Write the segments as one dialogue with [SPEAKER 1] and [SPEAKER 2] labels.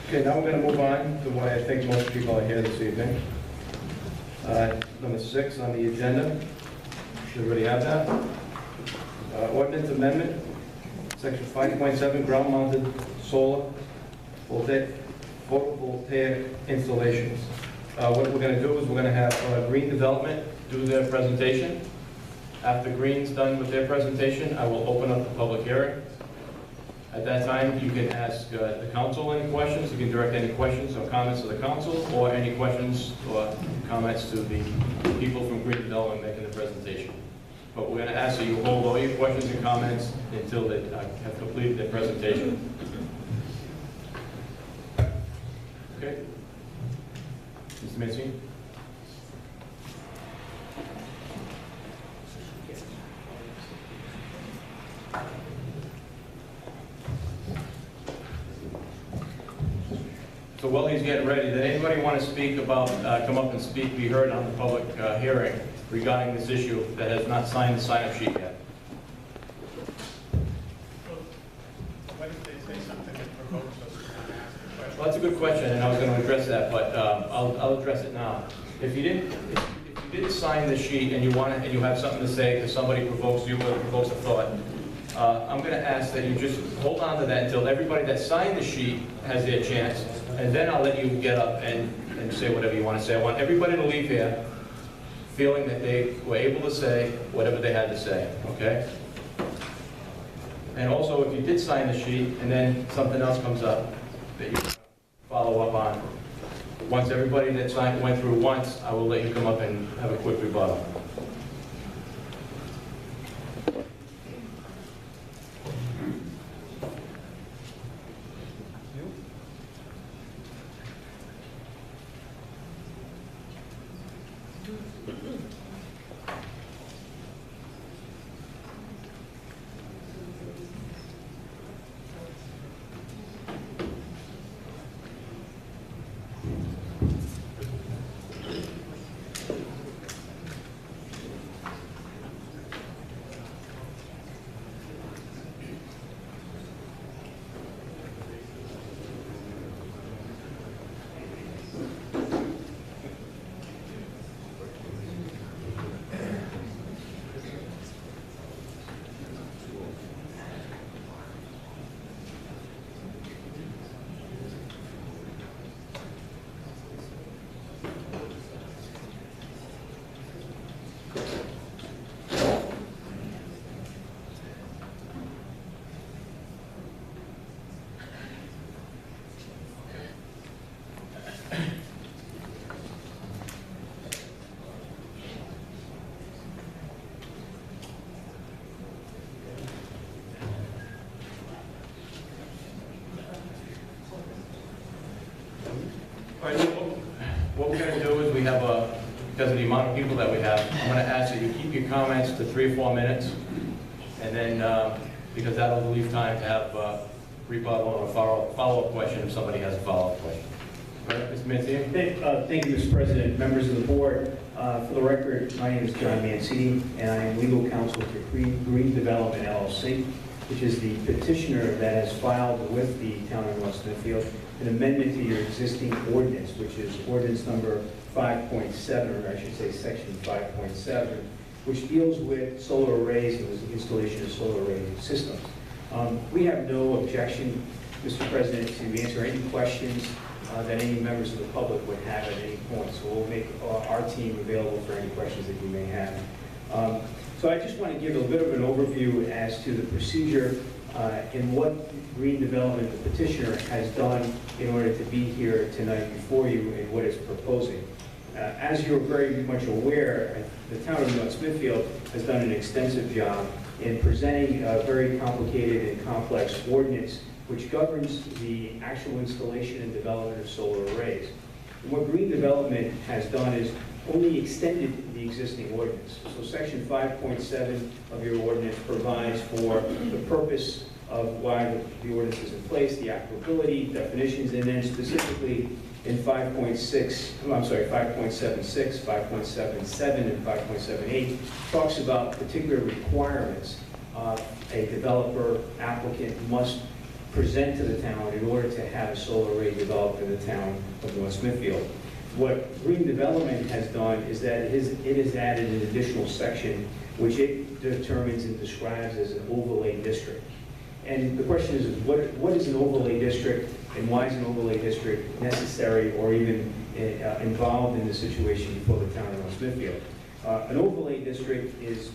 [SPEAKER 1] Okay, now we're going to move on to why I think most people are here this evening. Number 6 on the agenda. Does everybody have that? Ordinance amendment, section 5.7, ground-mounted solar photovoltaic installations. What we're going to do is we're going to have Green Development do their presentation. After Green's done with their presentation, I will open up the public hearing. At that time, you can ask the council any questions. You can direct any questions or comments to the council, or any questions or comments to the people from Green Development making the presentation. But we're going to ask that you hold all your questions and comments until they have completed their presentation. Okay? Mr. Mancini? So while he's getting ready, did anybody want to speak about, come up and speak, be heard on the public hearing regarding this issue that has not signed the sign-up sheet yet?
[SPEAKER 2] What if they say something that provokes us to ask a question?
[SPEAKER 1] Well, that's a good question, and I was going to address that, but I'll address it now. If you didn't sign the sheet and you have something to say because somebody provokes you or provokes a thought, I'm going to ask that you just hold on to that until everybody that signed the sheet has their chance, and then I'll let you get up and say whatever you want to say. I want everybody to leave here feeling that they were able to say whatever they had to say, okay? And also, if you did sign the sheet and then something else comes up that you follow up on, once everybody that signed went through once, I will let you come up and have a quick rebuttal. All right, what we're going to do is we have because of the amount of people that we have, I'm going to ask that you keep your comments to 3 or 4 minutes, and then, because that'll leave time to have rebuttal or a follow-up question if somebody has a follow-up question. All right, Mr. Mancini?
[SPEAKER 3] Thank you, Mr. President, members of the board. For the record, my name is John Mancini, and I am legal counsel to Green Development LLC, which is the petitioner that has filed with the town of North Smithfield an amendment to your existing ordinance, which is ordinance number 5.7, or I should say section 5.7, which deals with solar arrays and the installation of solar array systems. We have no objection, Mr. President, to answer any questions that any members of the public would have at any point. So we'll make our team available for any questions that you may have. So I just want to give a bit of an overview as to the procedure and what Green Development, the petitioner, has done in order to be here tonight before you and what it's proposing. As you're very much aware, the town of North Smithfield has done an extensive job in presenting a very complicated and complex ordinance which governs the actual installation and development of solar arrays. And what Green Development has done is only extended the existing ordinance. So section 5.7 of your ordinance provides for the purpose of why the ordinance is in place, the applicability, definitions, and then specifically in 5.76, 5.77, and 5.78 talks about particular requirements a developer applicant must present to the town in order to have a solar array developed in the town of North Smithfield. What green development has done is that it has added an additional section which it determines and describes as an overlay district. And the question is what is an overlay district, and why is an overlay district necessary or even involved in the situation before the town of North Smithfield? An overlay district is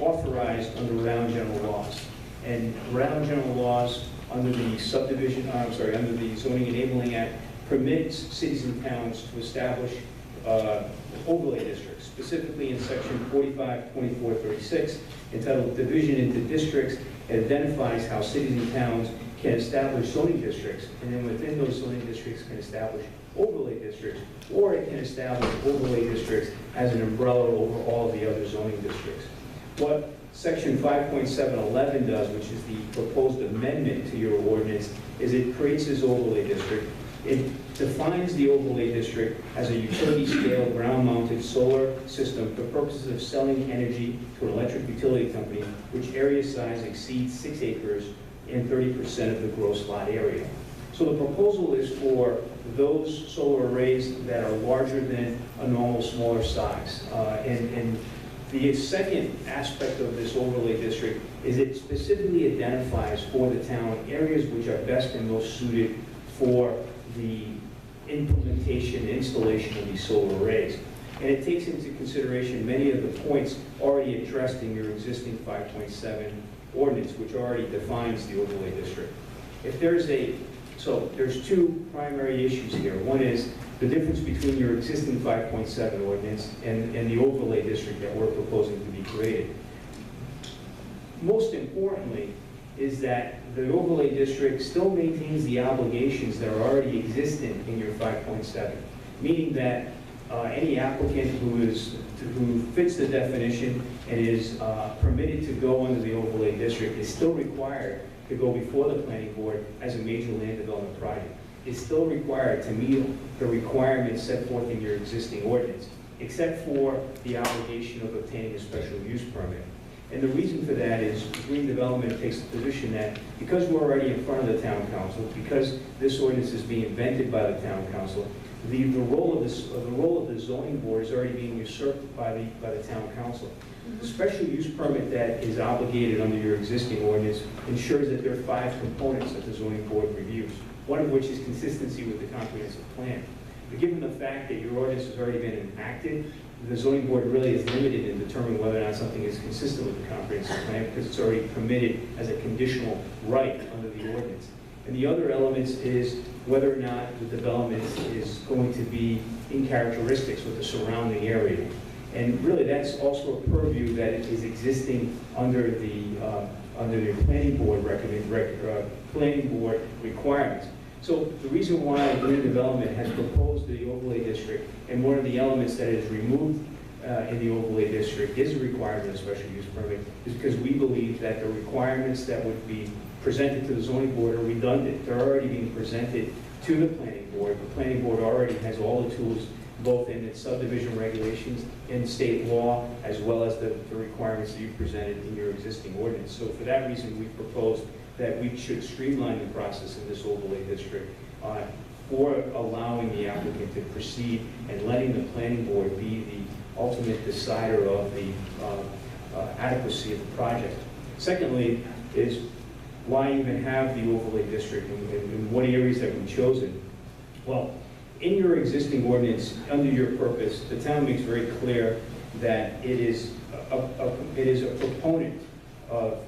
[SPEAKER 3] authorized under Rhode Island general laws. And Rhode Island general laws under the under the Zoning Enabling Act permits cities and towns to establish overlay districts, specifically in section 452436, entitled Division into Districts. It identifies how cities and towns can establish zoning districts, and then within those zoning districts can establish overlay districts, or it can establish overlay districts as an umbrella over all of the other zoning districts. What section 5.711 does, which is the proposed amendment to your ordinance, is it creates this overlay district. It defines the overlay district as a utility-scale ground-mounted solar system for purposes of selling energy to an electric utility company which area size exceeds 6 acres and 30% of the gross lot area. So the proposal is for those solar arrays that are larger than a normal smaller size. And the second aspect of this overlay district is it specifically identifies for the town areas which are best and most suited for the implementation and installation of these solar arrays. And it takes into consideration many of the points already addressed in your existing 5.7 ordinance, which already defines the overlay district. If there's there's two primary issues here. One is the difference between your existing 5.7 ordinance and the overlay district that we're proposing to be created. Most importantly is that the overlay district still maintains the obligations that are already existent in your 5.7, meaning that any applicant who fits the definition and is permitted to go under the overlay district is still required to go before the planning board as a major land development project. Is still required to meet the requirements set forth in your existing ordinance, except for the obligation of obtaining a special use permit. And the reason for that is green development takes the position that because we're already in front of the town council, because this ordinance is being invented by the town council, the role of the zoning board is already being usurped by the town council. The special use permit that is obligated under your existing ordinance ensures that there are 5 components that the zoning board reviews, one of which is consistency with the comprehensive plan. But given the fact that your ordinance has already been enacted, the zoning board really is limited in determining whether or not something is consistent with the comprehensive plan because it's already permitted as a conditional right under the ordinance. And the other elements is whether or not the development is going to be in characteristics with the surrounding area. And really that's also a purview that is existing under the planning board requirements. So the reason why green development has proposed the overlay district, and one of the elements that is removed in the overlay district is a requirement of special use permit, is because we believe that the requirements that would be presented to the zoning board are redundant. They're already being presented to the planning board. The planning board already has all the tools, both in its subdivision regulations, in state law, as well as the requirements that you presented in your existing ordinance. So for that reason, we proposed that we should streamline the process in this overlay district for allowing the applicant to proceed and letting the planning board be the ultimate decider of the adequacy of the project. Secondly is why even have the overlay district and what areas have been chosen? Well, in your existing ordinance, under your purpose, the town makes very clear that it is a proponent of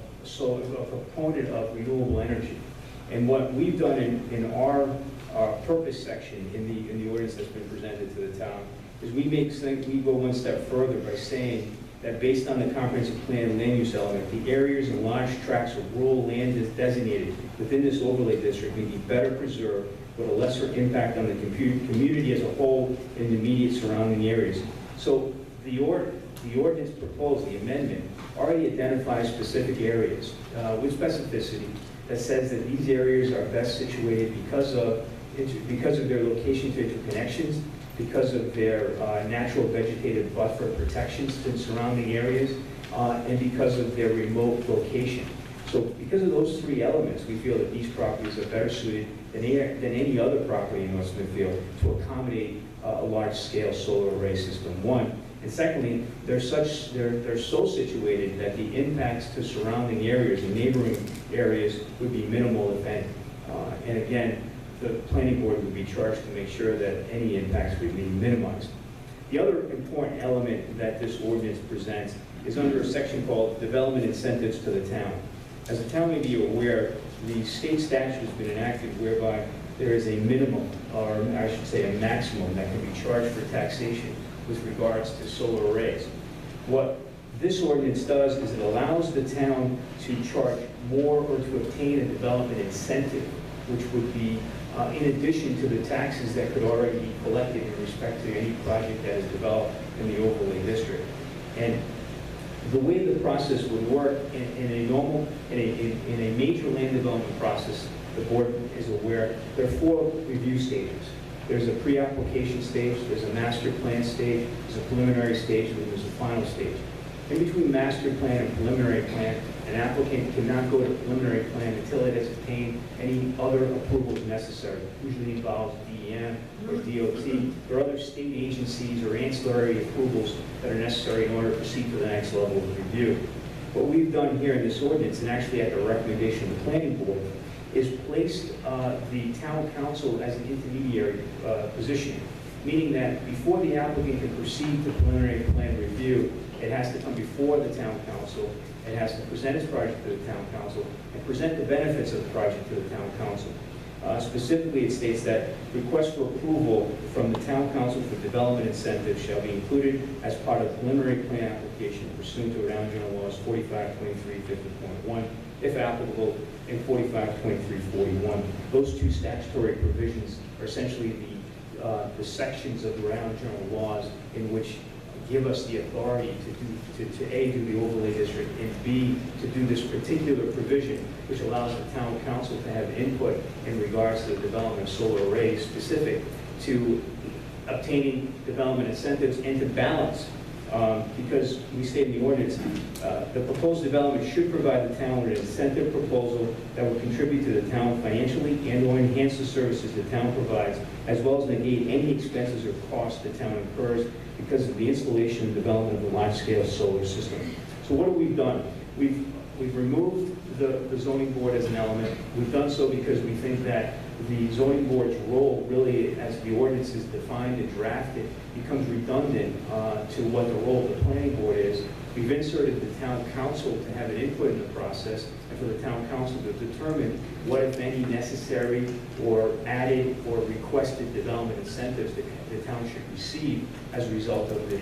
[SPEAKER 3] renewable energy. And what we've done in our purpose section in the ordinance that's been presented to the town is we go one step further by saying that based on the comprehensive plan land use element, the areas and large tracts of rural land is designated within this overlay district may be better preserved with a lesser impact on the community as a whole and the immediate surrounding areas. So the ordinance proposed, the amendment, already identifies specific areas with specificity that says that these areas are best situated because of their location to interconnections, because of their natural vegetative buffer protections to the surrounding areas, and because of their remote location. So because of those three elements, we feel that these properties are better suited than any other property in North Smithfield to accommodate a large-scale solar array system, one. And secondly, they're so situated that the impacts to surrounding areas and neighboring areas would be minimal, if any. And again, the planning board would be charged to make sure that any impacts would be minimized. The other important element that this ordinance presents is under a section called Development Incentives to the Town. As the town may be aware, the state statute has been enacted whereby there is a minimum, or I should say a maximum, that can be charged for taxation with regards to solar arrays. What this ordinance does is it allows the town to charge more or to obtain a development incentive, which would be in addition to the taxes that could already be collected in respect to any project that is developed in the overlay district. And the way the process would work in a major land development process, the board is aware, there are 4 review stages. There's a pre-application stage, there's a master plan stage, there's a preliminary stage, and there's a final stage. In between master plan and preliminary plan, an applicant cannot go to preliminary plan until it has obtained any other approvals necessary. Usually involves DEM or DOT or other state agencies or ancillary approvals that are necessary in order to proceed to the next level of review. What we've done here in this ordinance, and actually at the recommendation of the planning board, is placed the town council as an intermediary position, meaning that before the applicant can proceed to preliminary plan review, it has to come before the town council, it has to present its project to the town council, and present the benefits of the project to the town council. Specifically, it states that requests for approval from the town council for development incentives shall be included as part of preliminary plan application pursuant to Rhode Island General Laws 4523-50.1, if applicable, and 4523-41. Those 2 statutory provisions are essentially the sections of the Rhode Island General Laws in which give us the authority to A, do the overlay district, and B, to do this particular provision, which allows the town council to have input in regards to the development of solar arrays specific to obtaining development incentives and to balance. Because we state in the ordinance, the proposed development should provide the town with an incentive proposal that will contribute to the town financially and or enhance the services the town provides, as well as negate any expenses or costs the town incurs because of the installation and development of a large-scale solar system. So what have we done? We've removed the zoning board as an element. We've done so because we think that the zoning board's role really, as the ordinance is defined and drafted, becomes redundant to what the role of the planning board is. We've inserted the town council to have an input in the process and for the town council to determine what, if any, necessary or added or requested development incentives that the town should receive as a result of the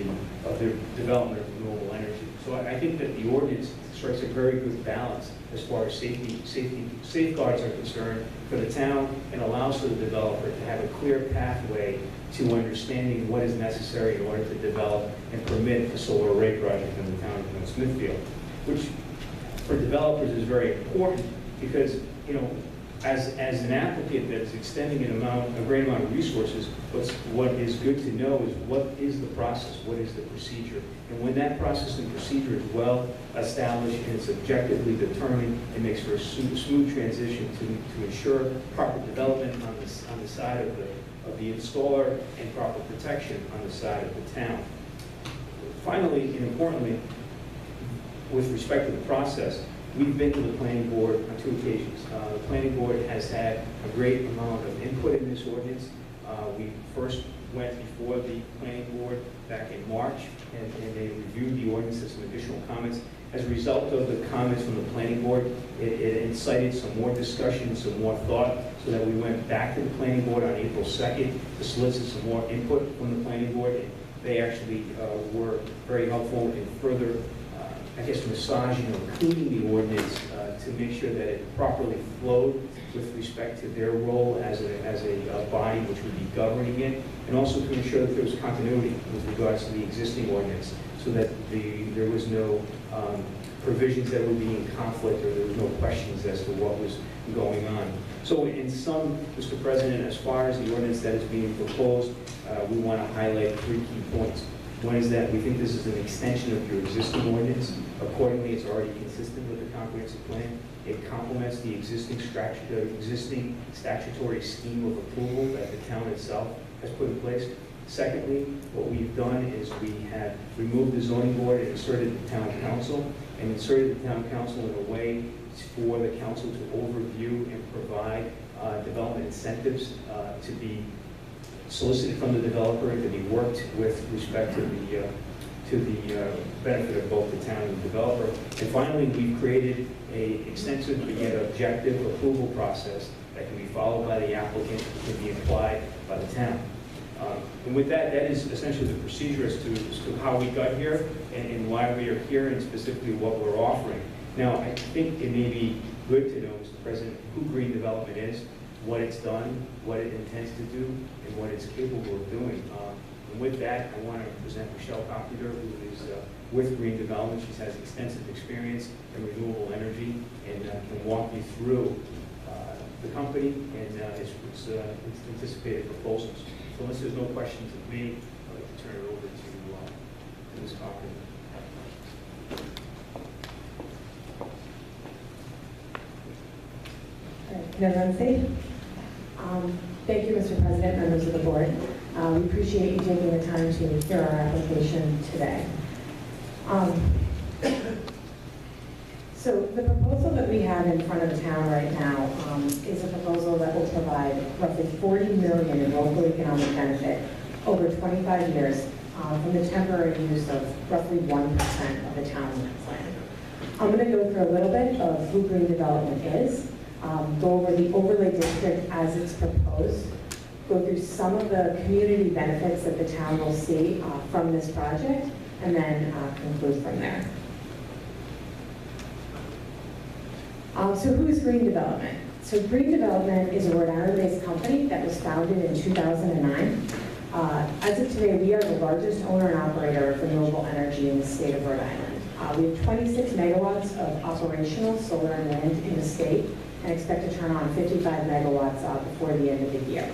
[SPEAKER 3] development of renewable energy. So I think that the ordinance strikes a very good balance as far as safeguards are concerned for the town and allows for the developer to have a clear pathway to understanding what is necessary in order to develop and permit a solar array project in the town of North Smithfield, which for developers is very important because, you know, as an applicant that is extending a great amount of resources, what is good to know is what is the process, what is the procedure. And when that process and procedure is well established and it's objectively determined, it makes for a smooth transition to ensure proper development on the side of the installer and proper protection on the side of the town. Finally, and importantly, with respect to the process, we've been to the planning board on 2 occasions. The planning board has had a great amount of input in this ordinance. We first went before the planning board back in March, and they reviewed the ordinance and some additional comments. As a result of the comments from the planning board, it incited some more discussion, some more thought, so that we went back to the planning board on April 2nd to solicit some more input from the planning board. And they actually were very helpful in further massaging or cleaning the ordinance to make sure that it properly flowed with respect to their role as a body which would be governing it, and also to ensure that there was continuity with regards to the existing ordinance, so that there was no provisions that would be in conflict or there was no questions as to what was going on. So in sum, Mr. President, as far as the ordinance that is being proposed, we want to highlight 3 key points. One is that we think this is an extension of your existing ordinance. Accordingly, it's already consistent with the comprehensive plan. It complements the existing statutory scheme of approval that the town itself has put in place. Secondly, what we've done is we have removed the zoning board and inserted the town council, and inserted the town council in a way for the council to overview and provide development incentives to be solicited from the developer and to be worked with respect to the benefit of both the town and the developer. And finally, we've created an extensive but yet objective approval process that can be followed by the applicant and can be applied by the town. And with that, that is essentially the procedure as to how we got here and why we are here and specifically what we're offering. Now, I think it may be good to know, Mr. President, who green development is, what it's done, what it intends to do, and what it's capable of doing. And with that, I want to present Michelle Carpenter, who is with Green Development. She has extensive experience in renewable energy and can walk you through the company and its anticipated proposals. So unless there's no questions of me, I'd like to turn it over to Ms. Carpenter.
[SPEAKER 4] ORDINANCE. Thank you, Mr. President, members of the board. We appreciate you taking the time to hear our application today. So the proposal that we have in front of the town right now is a proposal that will provide roughly $40 million in local economic benefit over 25 years from the temporary use of roughly 1% of the town's land. I'm going to go through a little bit of who Green Development is, go over the overlay district as it's proposed, go through some of the community benefits that the town will see from this project, and then conclude from there. So who is Green Development? So Green Development is a Rhode Island-based company that was founded in 2009. As of today, we are the largest owner and operator of renewable energy in the state of Rhode Island. We have 26 megawatts of operational solar and wind in the state and expect to turn on 55 megawatts before the end of the year.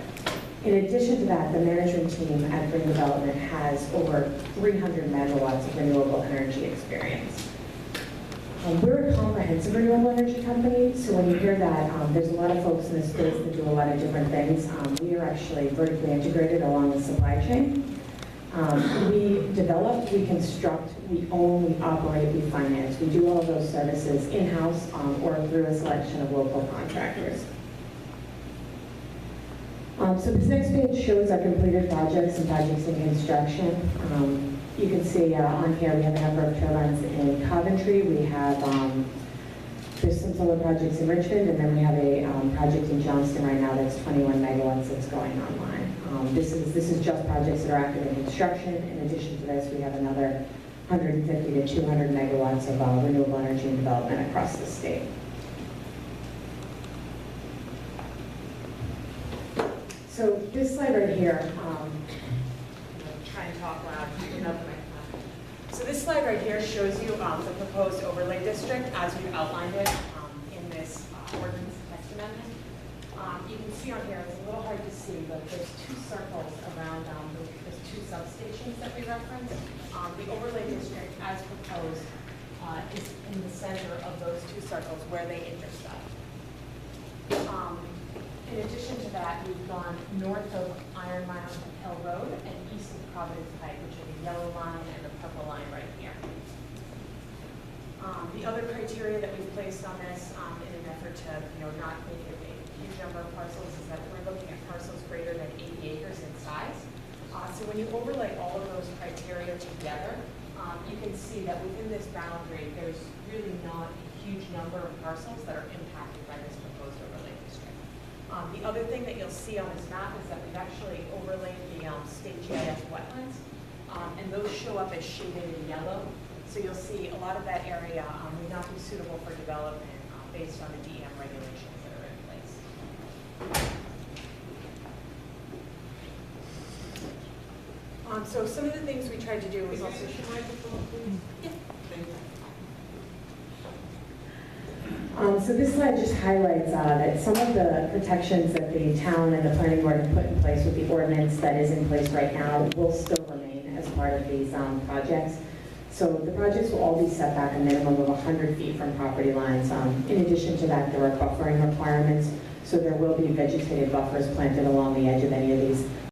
[SPEAKER 4] In addition to that, the management team at Green Development has over 300 megawatts of renewable energy experience. We're a comprehensive renewable energy company, so when you hear that, there's a lot of folks in this space that do a lot of different things. We are actually vertically integrated along the supply chain. We develop, we construct, we own, we operate, we finance. We do all of those services in-house or through a selection of local contractors. So this next page shows our completed projects and projects in construction. You can see on here we have a number of turbines in Coventry. We have there's some solar projects in Richmond, and then we have a project in Johnston right now that's 21 megawatts that's going online. This is just projects that are active in construction. In addition to this, we have another 150 to 200 megawatts of renewable energy and development across the state. So this slide right here, try and talk loud. So this slide right here shows you the proposed overlay district as we've outlined it in this ordinance text amendment. You can see on here, it's a little hard to see, but there's two circles around those two substations that we referenced. The overlay district as proposed is in the center of those two circles where they intersect. In addition to that, we've gone north of Iron Mound Hill Road and east of Providence Pike, which are the yellow line and the purple line right here. The other criteria that we've placed on this in an effort to not make it a huge number of parcels is that we're looking at parcels greater than 80 acres in size. So when you overlay all of those criteria together, you can see that within this boundary, there's really not a huge number of parcels that are impacted by this proposed overlay district. The other thing that you'll see on this map is that we've actually overlaid the state GIS wetlands, and those show up as shaded in yellow. So you'll see a lot of that area would not be suitable for development based on the DM regulations that are in place. So some of the things we tried to do was also show so this slide just highlights that some of the protections that the town and the planning board have put in place with the ordinance that is in place right now will still remain as part part of these projects. So the projects will all be set back a minimum of 100 feet from property lines. In addition to that, there are buffering requirements, so there will be vegetative buffers planted along the edge of any of these